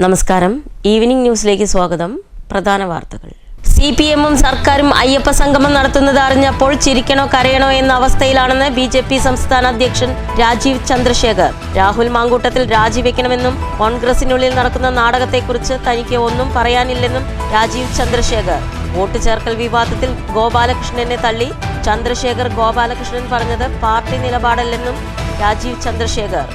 നമസ്കാരം. ഈവനിംഗ് ന്യൂസിലേക്ക് സ്വാഗതം. പ്രധാന വാർത്തകൾ. CPM-ഉം സർക്കാരും അയ്യപ്പ സംഗമം നടത്തുന്നത് അറിഞ്ഞപ്പോൾ ചിരിക്കണോ കരയണോ എന്ന അവസ്ഥയിലാണെന്ന് BJP സംസ്ഥാന അധ്യക്ഷൻ രാജീവ് ചന്ദ്രശേഖർ. രാഹുൽ മാങ്കൂട്ടത്തിൽ രാജിവെക്കണമെന്നും കോൺഗ്രസിനുള്ളിൽ നടക്കുന്ന നാടകത്തെക്കുറിച്ച് തനിക്ക് ഒന്നും പറയാനില്ലെന്നും രാജീവ് ചന്ദ്രശേഖർ. വോട്ട് ചേർക്കൽ വിവാദത്തിൽ ഗോപാലകൃഷ്ണനെ തള്ളി ചന്ദ്രശേഖർ. ഗോപാലകൃഷ്ണൻ പറഞ്ഞത് പാർട്ടി നിലപാടല്ലെന്നും രാജീവ് ചന്ദ്രശേഖർ.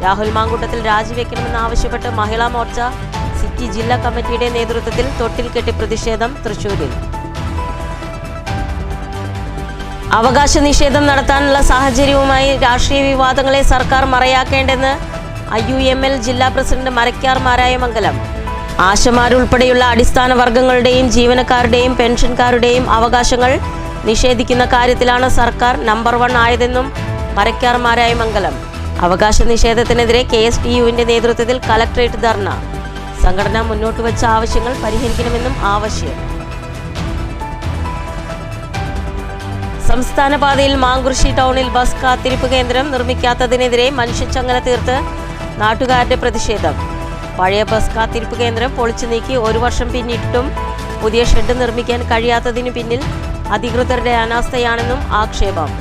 രാഹുൽ മാങ്കൂട്ടത്തിൽ രാജിവെക്കണമെന്നാവശ്യപ്പെട്ട് മഹിളാ മോർച്ച സിറ്റി ജില്ലാ കമ്മിറ്റിയുടെ നേതൃത്വത്തിൽ തൊട്ടിൽ കെട്ടി പ്രതിഷേധം തൃശൂരിൽ. അവകാശ നിഷേധം നടത്താനുള്ള സാഹചര്യവുമായി രാഷ്ട്രീയ വിവാദങ്ങളെ സർക്കാർ മറയാക്കേണ്ടെന്ന് IUML ജില്ലാ പ്രസിഡന്റ് മരക്കാർ മാരായമംഗലം. ആശമാരുൾപ്പെടെയുള്ള അടിസ്ഥാന വർഗങ്ങളുടെയും ജീവനക്കാരുടെയും പെൻഷൻകാരുടെയും അവകാശങ്ങൾ നിഷേധിക്കുന്ന കാര്യത്തിലാണ് സർക്കാർ നമ്പർ 1 ആയതെന്നും മരക്കാർ മാരായമംഗലം. അവകാശ നിഷേധത്തിനെതിരെ KSTU-വിന്റെ നേതൃത്വത്തിൽ കലക്ട്രേറ്റ് ധർണ. സംഘടന മുന്നോട്ട് വെച്ച ആവശ്യങ്ങൾ പരിഹരിക്കണമെന്നും ആവശ്യം. സംസ്ഥാന പാതയിൽ മാങ്കുറിശ്ശി ടൗണിൽ ബസ് കാത്തിരിപ്പ് കേന്ദ്രം നിർമ്മിക്കാത്തതിനെതിരെ മനുഷ്യച്ചങ്ങല തീർത്ത് നാട്ടുകാരുടെ പ്രതിഷേധം. പഴയ ബസ് കാത്തിരിപ്പ് കേന്ദ്രം പൊളിച്ചു നീക്കി 1 വർഷം പിന്നിട്ടും പുതിയ ഷെഡ് നിർമ്മിക്കാൻ കഴിയാത്തതിനു പിന്നിൽ അധികൃതരുടെ അനാസ്ഥയാണെന്നും ആക്ഷേപം.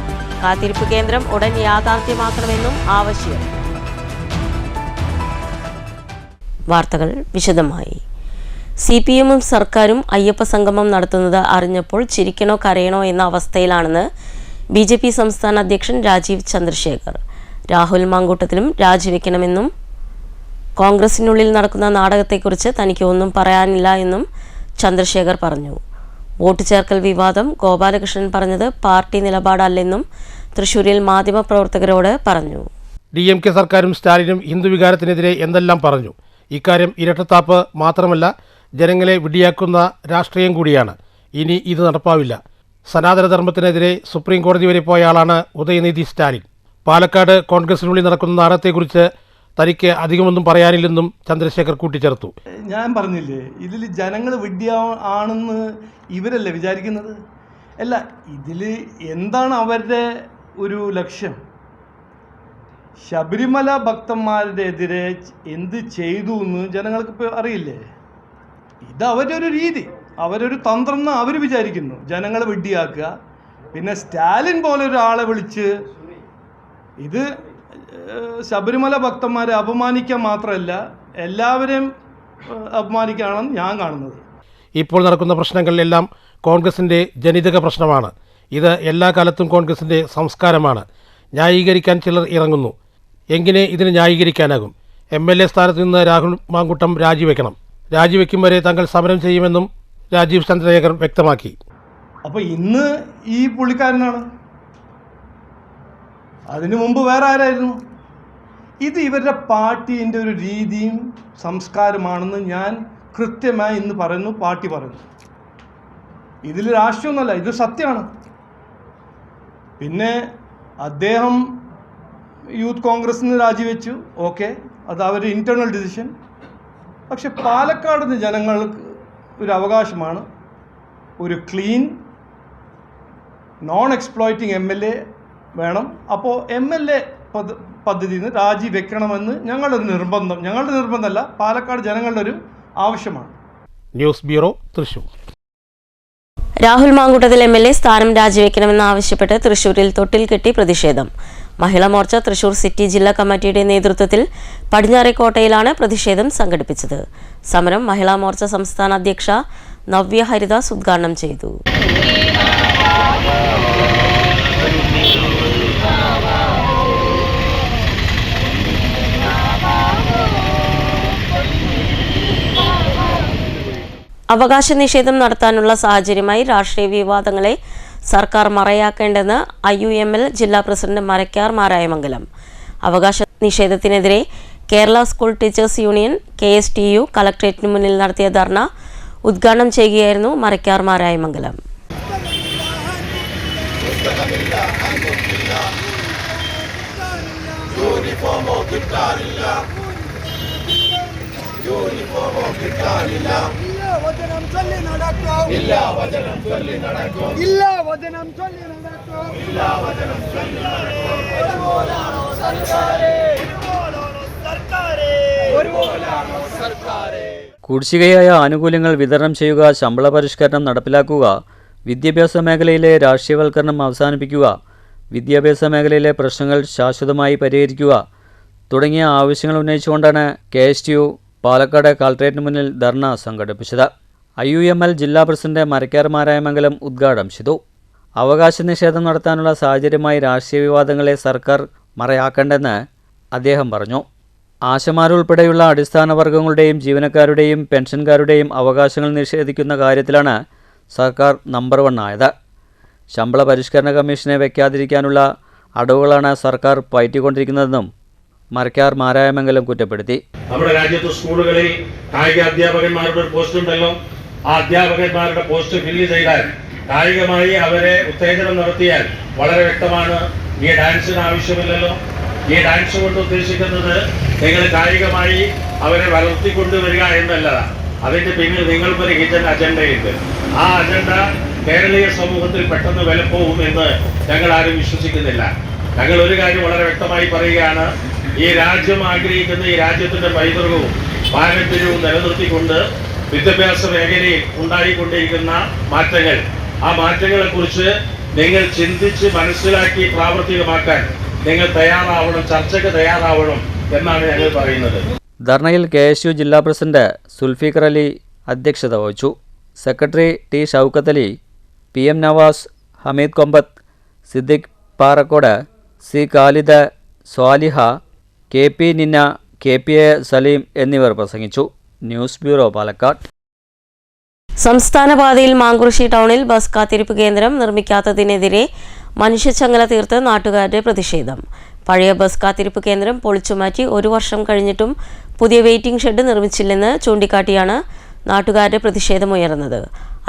കാത്തിരിപ്പ് കേന്ദ്രം ഉടൻ യാഥാർത്ഥ്യമാക്കണമെന്നും ആവശ്യം. വാർത്തകൾ വിശദമായി. CPM-ഉം സർക്കാരും അയ്യപ്പ സംഗമം നടത്തുന്നത് അറിഞ്ഞപ്പോൾ ചിരിക്കണോ കരയണോ എന്ന അവസ്ഥയിലാണെന്ന് BJP സംസ്ഥാന അധ്യക്ഷൻ രാജീവ് ചന്ദ്രശേഖർ. രാഹുൽ മാങ്കൂട്ടത്തിലും രാജിവെക്കണമെന്നും കോൺഗ്രസിനുള്ളിൽ നടക്കുന്ന നാടകത്തെക്കുറിച്ച് തനിക്ക് ഒന്നും പറയാനില്ല എന്നും ചന്ദ്രശേഖർ പറഞ്ഞു. വോട്ട് ചേർക്കൽ വിവാദം ഗോപാലകൃഷ്ണൻ പറഞ്ഞത് പാർട്ടി നിലപാടല്ലെന്നും തൃശൂരിൽ മാധ്യമപ്രവർത്തകരോട് പറഞ്ഞു. DMK സർക്കാരും സ്റ്റാലിനും ഹിന്ദു വികാരത്തിനെതിരെ എന്തെല്ലാം പറഞ്ഞു. ഇക്കാര്യം ഇരട്ടത്താപ്പ് മാത്രമല്ല, ജനങ്ങളെ വിഡ്ഢിയാക്കുന്ന രാഷ്ട്രീയം കൂടിയാണ്. ഇനി ഇത് നടപ്പാവില്ല. സനാതനധർമ്മത്തിനെതിരെ സുപ്രീം കോടതി വരെ പോയ ആളാണ് ഉദയനിധി സ്റ്റാലിൻ. പാലക്കാട് കോൺഗ്രസിനുള്ളിൽ നടക്കുന്ന നാടകത്തെക്കുറിച്ച് തനിക്ക് അധികമൊന്നും പറയാനില്ലെന്നും ചന്ദ്രശേഖർ കൂട്ടിച്ചേർത്തു. ഞാൻ പറഞ്ഞില്ലേ, ഇതിൽ ജനങ്ങൾ ആണെന്ന് ഇവരല്ലേ വിചാരിക്കുന്നത്? അല്ല, ഇതിൽ എന്താണ് അവരുടെ ഒരു ലക്ഷ്യം? ശബരിമല ഭക്തന്മാരുടെ എതിരെ എന്ത് ചെയ്തു എന്ന് ജനങ്ങൾക്ക് ഇപ്പോൾ അറിയില്ലേ? ഇത് അവരുടെ ഒരു രീതി, അവരൊരു തന്ത്രം എന്ന് അവർ വിചാരിക്കുന്നു. ജനങ്ങളെ വിഡ്ഢിയാക്കുക. പിന്നെ സ്റ്റാലിൻ പോലെ ഒരാളെ വിളിച്ച് ഇത് ശബരിമല ഭക്തന്മാരെ അപമാനിക്കാൻ മാത്രമല്ല, എല്ലാവരെയും അപമാനിക്കാനാണെന്ന് ഞാൻ കാണുന്നത്. ഇപ്പോൾ നടക്കുന്ന പ്രശ്നങ്ങളിലെല്ലാം കോൺഗ്രസിൻ്റെ ജനിതക പ്രശ്നമാണ്. ഇത് എല്ലാ കാലത്തും കോൺഗ്രസിൻ്റെ സംസ്കാരമാണ്. ന്യായീകരിക്കാൻ ചിലർ ഇറങ്ങുന്നു. എങ്ങനെ ഇതിന് ന്യായീകരിക്കാനാകും? MLA സ്ഥാനത്ത് നിന്ന് രാഹുൽ മാങ്കൂട്ടം രാജിവെക്കണം. രാജിവെക്കും വരെ തങ്ങൾ സമരം ചെയ്യുമെന്നും രാജീവ് ചന്ദ്രശേഖർ വ്യക്തമാക്കി. അപ്പോൾ ഇന്ന് ഈ പുള്ളിക്കാരനാണ്, അതിനു മുമ്പ് വേറെ ആരായിരുന്നു? ഇത് ഇവരുടെ പാർട്ടീൻ്റെ ഒരു രീതിയും സംസ്കാരമാണെന്ന് ഞാൻ കൃത്യമായി ഇന്ന് പറയുന്നു, പാർട്ടി പറയുന്നു. ഇതിൽ രാഷ്ട്രീയമൊന്നുമല്ല, ഇത് സത്യമാണ്. പിന്നെ അദ്ദേഹം യൂത്ത് കോൺഗ്രസിൽ നിന്ന് രാജിവെച്ചു, ഓക്കെ, അത് അവരുടെ ഇൻറ്റേർണൽ ഡിസിഷൻ. പക്ഷെ പാലക്കാട് ജനങ്ങൾക്ക് ഒരു അവകാശമാണ്, ഒരു ക്ലീൻ നോൺ എക്സ്പ്ലോയിറ്റിംഗ് MLA വേണം. അപ്പോൾ MLA പദ്ധതിയിൽ നിന്ന് രാജിവെക്കണമെന്ന് ഞങ്ങളുടെ നിർബന്ധമല്ല, പാലക്കാട് ജനങ്ങളുടെ ഒരു ആവശ്യമാണ്. News bureau, Thrissur. Rahul Mamkootathil MLA സ്ഥാനം രാജിവെക്കണമെന്നാവശ്യപ്പെട്ട് തൃശൂരിൽ തൊട്ടിൽ കെട്ടി പ്രതിഷേധം. മഹിളാ മോർച്ച തൃശൂർ സിറ്റി ജില്ലാ കമ്മിറ്റിയുടെ നേതൃത്വത്തിൽ പടിഞ്ഞാറേക്കോട്ടയിലാണ് പ്രതിഷേധം സംഘടിപ്പിച്ചത്. സമരം മഹിളാ മോർച്ച സംസ്ഥാന അധ്യക്ഷ നവ്യ ഹരിദാസ് ഉദ്ഘാടനം ചെയ്തു. അവകാശ നിഷേധം നടത്താനുള്ള സാഹചര്യമായി രാഷ്ട്രീയ വിവാദങ്ങളെ സർക്കാർ മറയാക്കേണ്ടെന്ന് IUML ജില്ലാ പ്രസിഡന്റ് മരക്കാർ മാരായമംഗലം. അവകാശ നിഷേധത്തിനെതിരെ Kerala school teachers union KSTU കലക്ട്രേറ്റിന് മുന്നിൽ നടത്തിയ ധർണ ഉദ്ഘാടനം ചെയ്യുകയായിരുന്നു മരക്കാർ മാരായമംഗലം. വചനം ചൊല്ലി നടക്കും, ഇല്ല വചനം ചൊല്ലി നടക്കും, ഇല്ല വചനം ചൊല്ലി നടക്കും, ഇല്ല വചനം ചൊല്ലി നടക്കും. സർക്കാരേ, സർക്കാരേ കുടിശ്ശികയായ ആനുകൂല്യങ്ങൾ വിതരണം ചെയ്യുക, ശമ്പള പരിഷ്കരണം നടപ്പിലാക്കുക, വിദ്യാഭ്യാസ മേഖലയിലെ രാഷ്ട്രീയവൽക്കരണം അവസാനിപ്പിക്കുക, വിദ്യാഭ്യാസ മേഖലയിലെ പ്രശ്നങ്ങൾ ശാശ്വതമായി പരിഹരിക്കുക തുടങ്ങിയ ആവശ്യങ്ങൾ ഉന്നയിച്ചുകൊണ്ടാണ് KSTU പാലക്കാട് കളക്ടറേറ്റിന് മുന്നിൽ ധർണ സംഘടിപ്പിച്ചത്. IUML ജില്ലാ പ്രസിഡന്റ് മരക്കാർ മാരായമംഗലം ഉദ്ഘാടനം ചെയ്തു. അവകാശ നിഷേധം നടത്താനുള്ള സാഹചര്യമായി രാഷ്ട്രീയ വിവാദങ്ങളെ സർക്കാർ മറയാക്കണ്ടെന്ന് അദ്ദേഹം പറഞ്ഞു. ആശമാരുൾപ്പെടെയുള്ള അടിസ്ഥാന വർഗ്ഗങ്ങളുടെയും ജീവനക്കാരുടെയും പെൻഷൻകാരുടെയും അവകാശങ്ങൾ നിഷേധിക്കുന്ന കാര്യത്തിലാണ് സർക്കാർ നമ്പർ 1 ആയത്. ശമ്പള പരിഷ്കരണ കമ്മീഷനെ വയ്ക്കാതിരിക്കാനുള്ള അടവുകളാണ് സർക്കാർ പയറ്റിക്കൊണ്ടിരിക്കുന്നതെന്നും മരക്കാർ മാരായമംഗലം കുറ്റപ്പെടുത്തി. നമ്മുടെ രാജ്യത്ത് സ്കൂളുകളിൽ കായിക അധ്യാപകന്മാരുടെ ഒരു പോസ്റ്റ് ഉണ്ടല്ലോ. ആ അധ്യാപകന്മാരുടെ പോസ്റ്റ് ഫില്ല് ചെയ്താൽ കായികമായി അവരെ ഉത്തേജനം നടത്തിയാൽ വളരെ വ്യക്തമാണ്, ഈ ഡാൻസിന് ആവശ്യമില്ലല്ലോ. ഈ ഡാൻസ് കൊണ്ട് ഉദ്ദേശിക്കുന്നത് നിങ്ങൾ കായികമായി അവരെ വളർത്തിക്കൊണ്ടുവരിക എന്നല്ലതാണ്. അതിന്റെ പിന്നിൽ നിങ്ങൾക്കൊരു ഹിഡൻ അജണ്ടയുണ്ട്. ആ അജണ്ട കേരളീയ സമൂഹത്തിൽ പെട്ടെന്ന് വിലപ്പോകുമെന്ന് ഞങ്ങൾ ആരും വിശ്വസിക്കുന്നില്ല. ഞങ്ങൾ ഒരു കാര്യം വളരെ വ്യക്തമായി പറയുകയാണ്, ഈ രാജ്യം ആഗ്രഹിക്കുന്ന ഈ രാജ്യത്തിന്റെ പൈതൃകവും പാരമ്പര്യവും നിലനിർത്തിക്കൊണ്ട് വിദ്യാഭ്യാസ മേഖലയിൽ ഉണ്ടായിക്കൊണ്ടിരിക്കുന്ന മാറ്റങ്ങൾ, ആ മാറ്റങ്ങളെ കുറിച്ച് നിങ്ങൾ ചിന്തിച്ച് മനസ്സിലാക്കി പ്രാവർത്തികമാക്കാൻ നിങ്ങൾ തയ്യാറാവണം, ചർച്ചയ്ക്ക് തയ്യാറാവണം എന്നാണ് ഞങ്ങൾ പറയുന്നത്. ധർണയിൽ KSU ജില്ലാ പ്രസിഡന്റ് സുൽഫീഖർ അലി അധ്യക്ഷത വഹിച്ചു. Secretary T Shoukath Ali, PM Navas, Hameed Kombath, Siddique Parakkode, C Khalid, Swaliha, KP നിന്ന, KPA സലീം എന്നിവർ പ്രസംഗിച്ചു. News bureau, Palakkad. സംസ്ഥാന പാതയിൽ മാങ്കുറിശ്ശി ടൗണിൽ ബസ് കാത്തിരിപ്പ് കേന്ദ്രം നിർമ്മിക്കാത്തതിനെതിരെ മനുഷ്യച്ചങ്ങല തീർത്ത് നാട്ടുകാരുടെ പ്രതിഷേധം. പഴയ ബസ് കാത്തിരിപ്പ് കേന്ദ്രം പൊളിച്ചുമാറ്റി 1 വർഷം കഴിഞ്ഞിട്ടും പുതിയ വെയിറ്റിംഗ് ഷെഡ് നിർമ്മിച്ചില്ലെന്ന് ചൂണ്ടിക്കാട്ടിയാണ് നാട്ടുകാരുടെ പ്രതിഷേധമുയർന്നത്.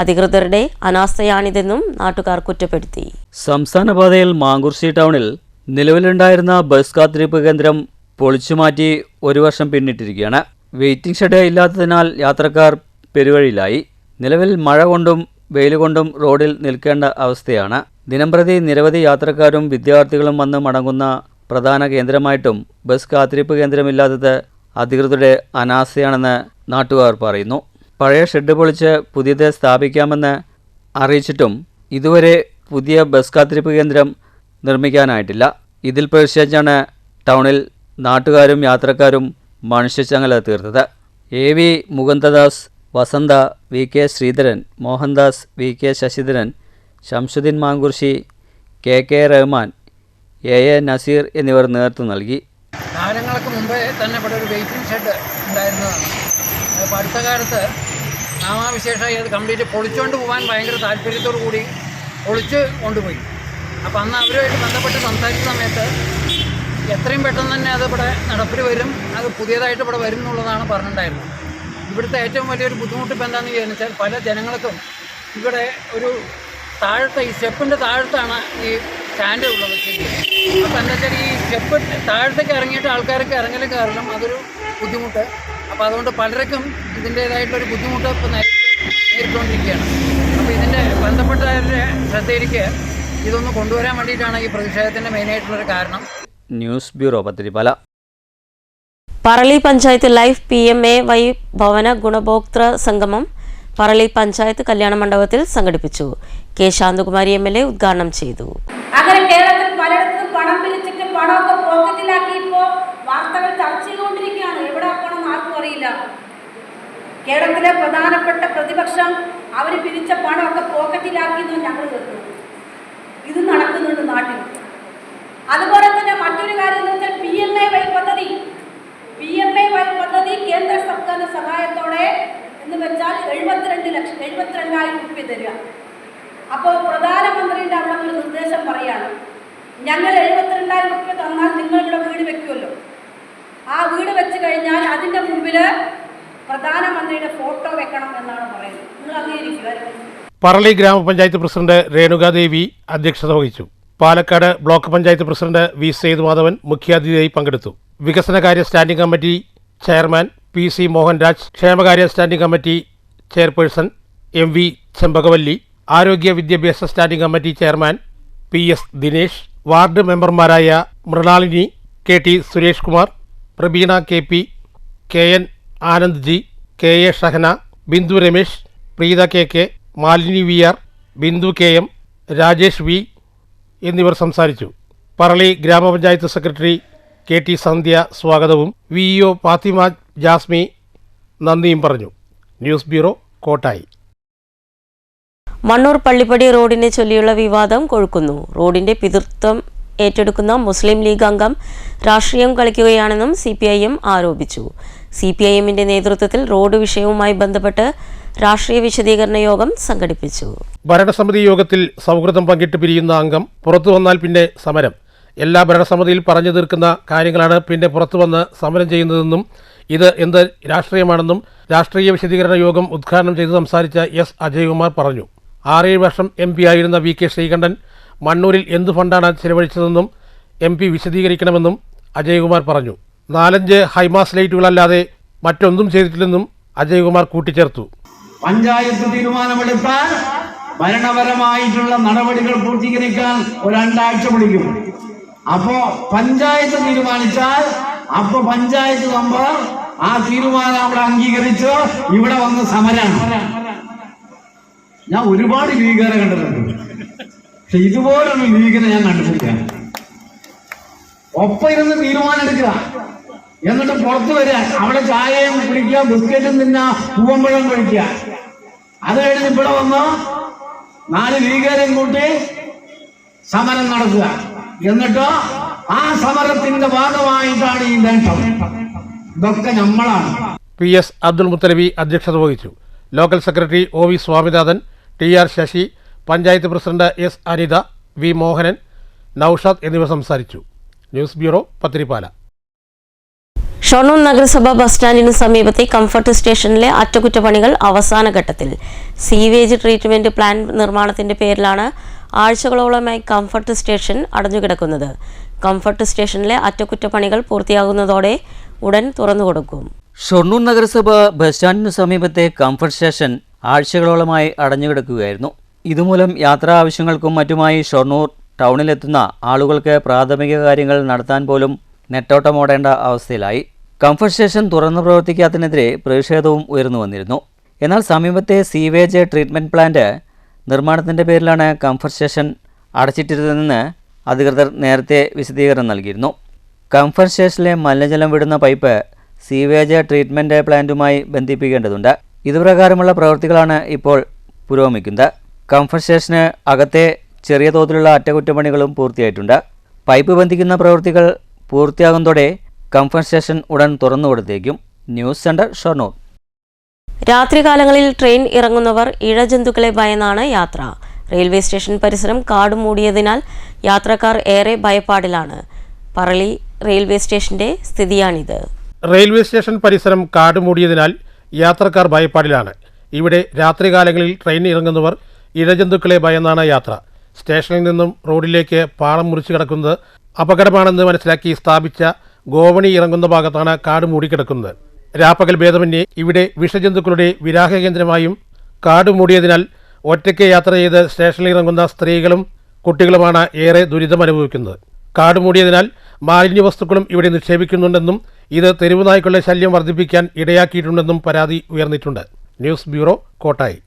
അധികൃതരുടെ അനാസ്ഥയാണിതെന്നും നാട്ടുകാർ കുറ്റപ്പെടുത്തി. സംസ്ഥാന പാതയിൽ മാങ്കുറിശ്ശി ടൗണിൽ നിലവിലുണ്ടായിരുന്ന ബസ് കാത്തിരിപ്പ് കേന്ദ്രം പൊളിച്ചുമാറ്റി 1 വർഷം പിന്നിട്ടിരിക്കുകയാണ്. വെയിറ്റിംഗ് ഷെഡ് ഇല്ലാത്തതിനാൽ യാത്രക്കാർ പെരുവഴിയിലായി. നിലവിൽ മഴ കൊണ്ടും വെയിൽ കൊണ്ടും റോഡിൽ നിൽക്കേണ്ട അവസ്ഥയാണ്. ദിനംപ്രതി നിരവധി യാത്രക്കാരും വിദ്യാർത്ഥികളും വന്ന് മടങ്ങുന്ന പ്രധാന കേന്ദ്രമായിട്ടും ബസ് കാത്തിരിപ്പ് കേന്ദ്രമില്ലാത്തത് അധികൃതരുടെ അനാസ്ഥയാണെന്ന് നാട്ടുകാർ പറയുന്നു. പഴയ ഷെഡ് പൊളിച്ച് പുതിയത് സ്ഥാപിക്കാമെന്ന് അറിയിച്ചിട്ടും ഇതുവരെ പുതിയ ബസ് കാത്തിരിപ്പ് കേന്ദ്രം നിർമ്മിക്കാനായിട്ടില്ല. ഇതിൽ പ്രതിഷേധിച്ചാണ് ടൗണിൽ നാട്ടുകാരും യാത്രക്കാരും മനുഷ്യച്ചങ്ങല തീർത്തത്. AV മുകുന്ദദാസ്, വസന്ത, VK Sreedharan, Mohandas, VK Sasidharan, Shamsuddin മാങ്കുറിശ്ശി, KK Rahman, AA Naseer എന്നിവർ നേതൃത്വം നൽകി. കാലങ്ങൾക്ക് മുമ്പേ തന്നെ ഇവിടെ ഒരു വെയിറ്റിംഗ് ഷെഡ് ഉണ്ടായിരുന്നതാണ്. അപ്പോൾ അടുത്ത കാലത്ത് നാമാവിശേഷമായി അത് കംപ്ലീറ്റ് പൊളിച്ചുകൊണ്ട് പോകാൻ ഭയങ്കര താല്പര്യത്തോടു കൂടി പൊളിച്ച് കൊണ്ടുപോയി. അപ്പോൾ അന്ന് അവരുമായിട്ട് ബന്ധപ്പെട്ട് സംസാരിച്ച സമയത്ത് എത്രയും പെട്ടെന്ന് തന്നെ അത് ഇവിടെ നടപ്പിൽ വരും, അത് പുതിയതായിട്ട് ഇവിടെ വരും എന്നുള്ളതാണ് പറഞ്ഞിട്ടുണ്ടായിരുന്നത്. ഇവിടുത്തെ ഏറ്റവും വലിയൊരു ബുദ്ധിമുട്ട് ഇപ്പോൾ എന്താണെന്ന് വിചാരിച്ചാൽ പല ജനങ്ങൾക്കും ഇവിടെ ഒരു താഴത്തെ ഈ സ്റ്റെപ്പിൻ്റെ താഴത്താണ് ഈ സ്റ്റാൻഡ് ഉള്ളത് ശരി. അപ്പോൾ എന്താ വെച്ചാൽ ഈ സ്റ്റെപ്പ് താഴത്തേക്ക് ഇറങ്ങിയിട്ട് ആൾക്കാർക്ക് ഇറങ്ങലും കാരണം അതൊരു ബുദ്ധിമുട്ട്. അപ്പോൾ അതുകൊണ്ട് പലർക്കും ഇതിൻ്റേതായിട്ടുള്ളൊരു ബുദ്ധിമുട്ട് ഇപ്പോൾ നേരിട്ടുകൊണ്ടിരിക്കുകയാണ്. അപ്പോൾ ഇതിൻ്റെ ബന്ധപ്പെട്ടവരുടെ ശ്രദ്ധയിലേക്ക് ഇതൊന്ന് കൊണ്ടുവരാൻ വേണ്ടിയിട്ടാണ് ഈ പ്രതിഷേധത്തിൻ്റെ മെയിനായിട്ടുള്ളൊരു കാരണം. News bureau, Pathirippala. Parali panchayat life PMAY ഭവന ഗുണഭോക്തൃ സംഗമം പറളി പഞ്ചായത്ത് കല്യാണ മണ്ഡപത്തിൽ സംഘടിപ്പിച്ചു. K ശാന്തകുമാരി MLA ഉദ്ഘാടനം ചെയ്തു. അങ്ങനെ കേരളത്തിൽ പലയിടത്തും പണം പിരിച്ചിട്ട് പണമൊക്കെ പോക്കറ്റിലാക്കി ഇപ്പോൾ വാർത്തകൾ ചർച്ച ചെയ്തുകൊണ്ടിരിക്കുകയാണ്. എവിടെ ആക്കണമെന്ന് ആർക്കും അറിയില്ല. കേരളത്തിലെ പ്രധാനപ്പെട്ട പ്രതിപക്ഷം അവർ പിരിച്ച പണമൊക്കെ പോക്കറ്റിലാക്കിയെന്ന് ഞങ്ങൾ കേട്ടു. ഇത് നടക്കുന്നുണ്ട് നാട്ടിൽ. അതുപോലെ തന്നെ മറ്റൊരു കാര്യം എന്ന് വെച്ചാൽ PMAY പദ്ധതി കേന്ദ്ര സർക്കാരിന്റെ സഹായത്തോടെ എന്ന് വെച്ചാൽ 72,000 രൂപ തരിക. അപ്പോൾ പ്രധാനമന്ത്രിയുടെ അവിടെ ഒരു നിർദ്ദേശം പറയാണ്, ഞങ്ങൾ 72,000 രൂപ തന്നാൽ നിങ്ങളിവിടെ വീട് വെക്കുമല്ലോ, ആ വീട് വെച്ച് കഴിഞ്ഞാൽ അതിൻ്റെ മുമ്പിൽ പ്രധാനമന്ത്രിയുടെ ഫോട്ടോ വെക്കണം എന്നാണ് പറയുന്നത്. നിങ്ങൾ അംഗീകരിക്കുക. പറളി ഗ്രാമപഞ്ചായത്ത് പ്രസിഡന്റ് രേണുകാദേവി അധ്യക്ഷത വഹിച്ചു. Palakkad block panchayat president V Sayyid Madhavan മുഖ്യാതിഥിയായി പങ്കെടുത്തു. വികസനകാര്യ standing committee chairman PC Mohanraj, ക്ഷേമകാര്യ standing committee chairperson MV Chembakavalli, ആരോഗ്യ വിദ്യാഭ്യാസ standing committee chairman PS Dinesh, ward മെമ്പർമാരായ Mrinalini, KT Suresh Kumar, Prabeena KP, KN Anand G, K A Shahana, Bindu Ramesh, Preetha K K, Malini V R, Bindu K M, Rajesh V എന്നിവർ സംസാരിച്ചു. പറളി ഗ്രാമപഞ്ചായത്ത് സെക്രട്ടറി കെ ടി സന്ധ്യ സ്വാഗതവും വിഇഒ ഫാത്തിമ ജാസ്മി നന്ദിയും പറഞ്ഞു. News bureau, Kottayi. മണ്ണൂർ പള്ളിപ്പടി റോഡിനെ ചൊല്ലിയുള്ള വിവാദം കൊഴുക്കുന്നു. റോഡിന്റെ പിതൃത്വം ഏറ്റെടുക്കുന്ന മുസ്ലിം ലീഗ് അംഗം രാഷ്ട്രീയം കളിക്കുകയാണെന്നും CPIM ആരോപിച്ചു. CPIMന്റെ നേതൃത്വത്തിൽ റോഡ് വിഷയവുമായി ബന്ധപ്പെട്ട് രാഷ്ട്രീയ വിശദീകരണ യോഗം സംഘടിപ്പിച്ചു. ഭരണസമിതി യോഗത്തിൽ സൗഹൃദം പങ്കിട്ട് പിരിയുന്ന അംഗം പുറത്തു വന്നാൽ പിന്നെ സമരം. എല്ലാ ഭരണസമിതിയിൽ പറഞ്ഞു തീർക്കുന്ന കാര്യങ്ങളാണ് പിന്നെ പുറത്തു വന്ന് സമരം ചെയ്യുന്നതെന്നും ഇത് എന്ത് രാഷ്ട്രീയമാണെന്നും രാഷ്ട്രീയ വിശദീകരണ യോഗം ഉദ്ഘാടനം ചെയ്ത് സംസാരിച്ച എസ് അജയ്കുമാർ പറഞ്ഞു. 6-7 വർഷം MP ആയിരുന്ന VK ശ്രീകണ്ഠൻ മണ്ണൂരിൽ എന്ത് ഫണ്ടാണ് ചെലവഴിച്ചതെന്നും MP വിശദീകരിക്കണമെന്നും അജയ്കുമാർ പറഞ്ഞു. 4-5 ഹൈമാസ് ലൈറ്റുകളല്ലാതെ മറ്റൊന്നും ചെയ്തിട്ടില്ലെന്നും അജയ്കുമാർ കൂട്ടിച്ചേർത്തു. പഞ്ചായത്ത് തീരുമാനമെടുത്താൽ ഭരണപരമായിട്ടുള്ള നടപടികൾ പൂർത്തീകരിക്കാൻ 2 ആഴ്ച പിടിക്കും. അപ്പോ പഞ്ചായത്ത് തീരുമാനിച്ചാൽ അപ്പൊ പഞ്ചായത്ത് മെമ്പർ ആ തീരുമാനം അവിടെ അംഗീകരിച്ച് ഇവിടെ വന്ന് സമരമാണ്. ഞാൻ ഒരുപാട് ലീഗരെ കണ്ടിട്ടുണ്ട്, പക്ഷെ ഇതുപോലൊരു ലീഗിനെ ഞാൻ കണ്ടിട്ടില്ല. ഒപ്പം ഇരുന്ന് തീരുമാനം എടുക്കുക, എന്നിട്ട് പുറത്തു വരിക, അവിടെ ചായയും കുടിക്കുക, ബിസ്ക്കറ്റും തിന്നാ, പൂവമ്പഴം കഴിക്കുക. അത് കഴിഞ്ഞ് ഇവിടെ വന്ന് 4 ലീഗരെയും കൂട്ടി സമരം നടത്തുക. എന്നിട്ട് ആ സമരത്തിന്റെ ഭാഗമായിട്ടാണ് ഈ നേട്ടം. ഇതൊക്കെ നമ്മളാണ്. PS അബ്ദുൽ മുത്തലബി അധ്യക്ഷത വഹിച്ചു. Local secretary OV Swaminathan, TR Sasi, panchayat president S Anitha, V Mohanan, Noushad എന്നിവർ സംസാരിച്ചു. News bureau, Pathiripala. ഷൊർണൂർ നഗരസഭ ബസ് സ്റ്റാൻഡിന് സമീപത്തെ കംഫർട്ട് സ്റ്റേഷനിലെ അറ്റകുറ്റപ്പണികൾ അവസാന ഘട്ടത്തിൽ. സീവേജ് ട്രീറ്റ്മെന്റ് പ്ലാന്റ് നിർമ്മാണത്തിന്റെ പേരിലാണ് ആഴ്ചകളോളമായി കംഫർട്ട് സ്റ്റേഷൻ അടഞ്ഞുകിടക്കുന്നത്. കംഫർട്ട് സ്റ്റേഷനിലെ അറ്റകുറ്റപ്പണികൾ പൂർത്തിയാകുന്നതോടെ ഉടൻ തുറന്നുകൊടുക്കും. ഷൊർണൂർ നഗരസഭ ബസ് സ്റ്റാൻഡിനു സമീപത്തെ കംഫർട്ട് സ്റ്റേഷൻ ആഴ്ചകളോളമായി അടഞ്ഞുകിടക്കുകയായിരുന്നു. ഇതുമൂലം യാത്രാ ആവശ്യങ്ങൾക്കും മറ്റുമായി ഷൊർണൂർ ടൗണിലെത്തുന്ന ആളുകൾക്ക് പ്രാഥമിക കാര്യങ്ങൾ നടത്താൻ പോലും നെട്ടോട്ടമോടേണ്ട അവസ്ഥയിലായി. കംഫർട്ട് സ്റ്റേഷൻ തുറന്നു പ്രവർത്തിക്കാത്തതിനെതിരെ പ്രതിഷേധവും ഉയർന്നു വന്നിരുന്നു. എന്നാൽ സമീപത്തെ സീവേജ് ട്രീറ്റ്മെൻറ്റ് പ്ലാന്റ് നിർമ്മാണത്തിൻ്റെ പേരിലാണ് കംഫർട്ട് സ്റ്റേഷൻ അടച്ചിട്ടിരുന്നതെന്ന് അധികൃതർ നേരത്തെ വിശദീകരണം നൽകിയിരുന്നു. കംഫർട്ട് സ്റ്റേഷനിലെ മലിനജലം വിടുന്ന പൈപ്പ് സീവേജ് ട്രീറ്റ്മെൻറ്റ് പ്ലാന്റുമായി ബന്ധിപ്പിക്കേണ്ടതുണ്ട്. ഇതുപ്രകാരമുള്ള പ്രവൃത്തികളാണ് ഇപ്പോൾ പുരോഗമിക്കുന്നത്. കംഫർട്ട് സ്റ്റേഷന് അകത്തെ ചെറിയ തോതിലുള്ള അറ്റകുറ്റപ്പണികളും പൂർത്തിയായിട്ടുണ്ട്. പൈപ്പ് ബന്ധിക്കുന്ന പ്രവൃത്തികൾ പൂർത്തിയാകുന്നതോടെ കംഫർട്ട് സ്റ്റേഷൻ ഉടൻ തുറന്നുകൊടുത്തേക്കും. News centre, Shoranur. രാത്രികാലങ്ങളിൽ ട്രെയിൻ ഇറങ്ങുന്നവർ ഇഴജന്തുക്കളെ ഭയന്നാണ് യാത്ര. റെയിൽവേ സ്റ്റേഷൻ പരിസരം കാട് മൂടിയതിനാൽ യാത്രക്കാർ ഏറെ ഭയപ്പാടിലാണ്. പറളി റെയിൽവേ സ്റ്റേഷന്റെ സ്ഥിതിയാണിത്. റെയിൽവേ സ്റ്റേഷൻ പരിസരം കാട് മൂടിയതിനാൽ യാത്രക്കാർ ഭയപ്പാടിലാണ്. ഇവിടെ രാത്രികാലങ്ങളിൽ ട്രെയിൻ ഇറങ്ങുന്നവർ ഇഴജന്തുക്കളെ ഭയന്നാണ് യാത്ര. സ്റ്റേഷനിൽ നിന്നും റോഡിലേക്ക് പാളം മുറിച്ചു കിടക്കുന്നത് അപകടമാണെന്ന് മനസ്സിലാക്കി സ്ഥാപിച്ച ഗോവണി ഇറങ്ങുന്ന ഭാഗത്താണ് കാട് മൂടിക്കിടക്കുന്നത്. രാപ്പകൽ ഭേദമന്യേ ഇവിടെ വിഷജന്തുക്കളുടെ വിരാഹ കേന്ദ്രമായും കാട് മൂടിയതിനാൽ ഒറ്റയ്ക്ക് യാത്ര ചെയ്ത് സ്റ്റേഷനിൽ ഇറങ്ങുന്ന സ്ത്രീകളും കുട്ടികളുമാണ് ഏറെ ദുരിതമനുഭവിക്കുന്നത്. കാട് മൂടിയതിനാൽ മാലിന്യ വസ്തുക്കളും ഇവിടെ നിക്ഷേപിക്കുന്നുണ്ടെന്നും ഇത് തെരുവ് നായ്ക്കളുടെ ശല്യം വർദ്ധിപ്പിക്കാൻ ഇടയാക്കിയിട്ടുണ്ടെന്നും പരാതി ഉയർന്നിട്ടുണ്ട്. News bureau, Kottayi.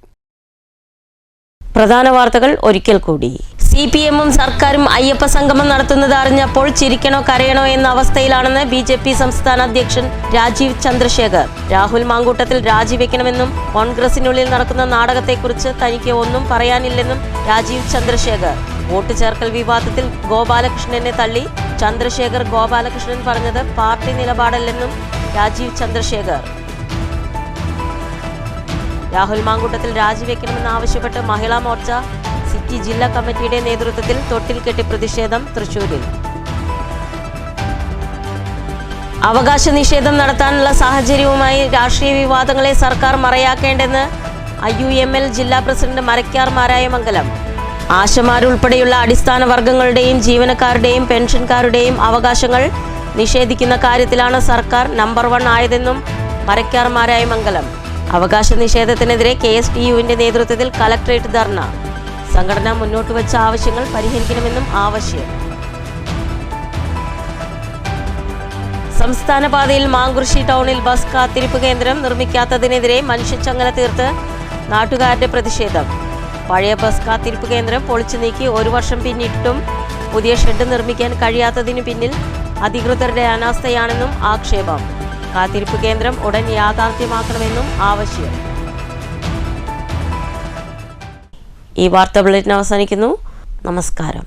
പ്രധാന വാർത്തകൾ ഒരിക്കൽ കൂടി. CPMും സർക്കാരും അയ്യപ്പ സംഗമം നടത്തുന്നത് അറിഞ്ഞപ്പോൾ ചിരിക്കണോ കരയണോ എന്ന അവസ്ഥയിലാണെന്ന് BJP സംസ്ഥാന അധ്യക്ഷൻ രാജീവ് ചന്ദ്രശേഖർ. രാഹുൽ മാങ്കൂട്ടത്തിൽ രാജിവെക്കണമെന്നും കോൺഗ്രസിനുള്ളിൽ നടക്കുന്ന നാടകത്തെക്കുറിച്ച് തനിക്ക് ഒന്നും പറയാനില്ലെന്നും രാജീവ് ചന്ദ്രശേഖർ. വോട്ട് ചേർക്കൽ വിവാദത്തിൽ ഗോപാലകൃഷ്ണനെ തള്ളി ചന്ദ്രശേഖർ. ഗോപാലകൃഷ്ണൻ പറഞ്ഞത് പാർട്ടി നിലപാടല്ലെന്നും രാജീവ് ചന്ദ്രശേഖർ. രാഹുൽ മാങ്കൂട്ടത്തിൽ രാജിവെക്കണമെന്നാവശ്യപ്പെട്ട് മഹിളാ മോർച്ച സിറ്റി ജില്ലാ കമ്മിറ്റിയുടെ നേതൃത്വത്തിൽ തൊട്ടിൽ കെട്ടി പ്രതിഷേധം തൃശൂരിൽ. അവകാശ നിഷേധം നടത്താനുള്ള സാഹചര്യവുമായി രാഷ്ട്രീയ വിവാദങ്ങളെ സർക്കാർ മറയാക്കേണ്ടെന്ന് IUML ജില്ലാ പ്രസിഡന്റ് മരക്കാർ മാരായമംഗലം. ആശമാരുൾപ്പെടെയുള്ള അടിസ്ഥാന വർഗങ്ങളുടെയും ജീവനക്കാരുടെയും പെൻഷൻകാരുടെയും അവകാശങ്ങൾ നിഷേധിക്കുന്ന കാര്യത്തിലാണ് സർക്കാർ നമ്പർ 1 ആയതെന്നും മരക്കാർ മാരായമംഗലം. അവകാശ നിഷേധത്തിനെതിരെ KSTUവിന്റെ നേതൃത്വത്തിൽ കലക്ട്രേറ്റ് ധർണ. സംഘടന മുന്നോട്ട് വെച്ച ആവശ്യങ്ങൾ പരിഹരിക്കണമെന്നും ആവശ്യം. സംസ്ഥാന പാതയിൽ മാങ്കുറിശ്ശി ടൗണിൽ ബസ് കാത്തിരിപ്പ് കേന്ദ്രം നിർമ്മിക്കാത്തതിനെതിരെ മനുഷ്യച്ചങ്ങല തീർത്ത് നാട്ടുകാരുടെ പ്രതിഷേധം. പഴയ ബസ് കാത്തിരിപ്പ് കേന്ദ്രം പൊളിച്ചു നീക്കി 1 വർഷം പിന്നിട്ടും പുതിയ ഷെഡ് നിർമ്മിക്കാൻ കഴിയാത്തതിനു പിന്നിൽ അധികൃതരുടെ അനാസ്ഥയാണെന്നും ആക്ഷേപം. കാത്തിരിപ്പ് കേന്ദ്രം ഉടൻ യാഥാർത്ഥ്യമാക്കണമെന്നും ആവശ്യം. ഈ വാർത്താ ബുള്ളറ്റിൻ അവസാനിക്കുന്നു. നമസ്കാരം.